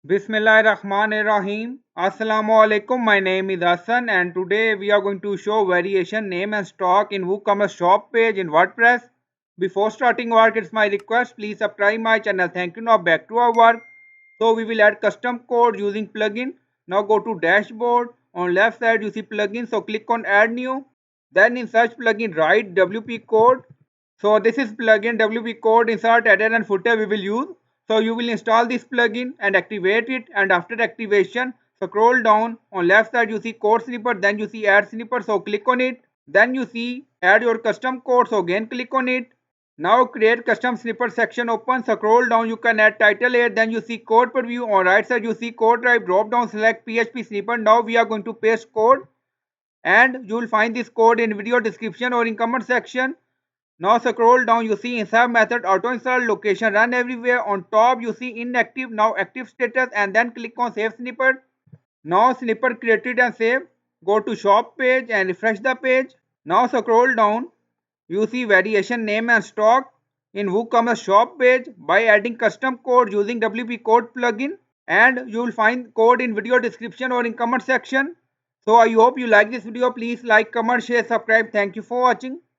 Bismillahirrahmanirrahim. Assalamu alaikum. My name is Hassan and today we are going to show variation name and stock in WooCommerce shop page in WordPress. Before starting work, it's my request. Please subscribe my channel. Thank you. Now back to our work. So we will add custom code using plugin. Now go to dashboard. On left side you see plugin. So click on add new. Then in search plugin write WP code. So this is plugin WP code insert header and footer we will use. So you will install this plugin and activate it, and after activation scroll down. On left side you see code snippet, then you see add snippet, so click on it. Then you see add your custom code, so again click on it. Now create custom snippet section open, scroll down, you can add title here, then you see code preview. On right side you see code drive, drop down select PHP snippet. Now we are going to paste code and you will find this code in video description or in comment section. Now scroll down, you see insert method, auto install, location, run everywhere. On top you see inactive, now active status, and then click on save snippet. Now snippet created and saved. Go to shop page and refresh the page. Now scroll down, you see variation name and stock in WooCommerce shop page by adding custom code using WP code plugin, and you will find code in video description or in comment section. So I hope you like this video. Please like, comment, share, subscribe. Thank you for watching.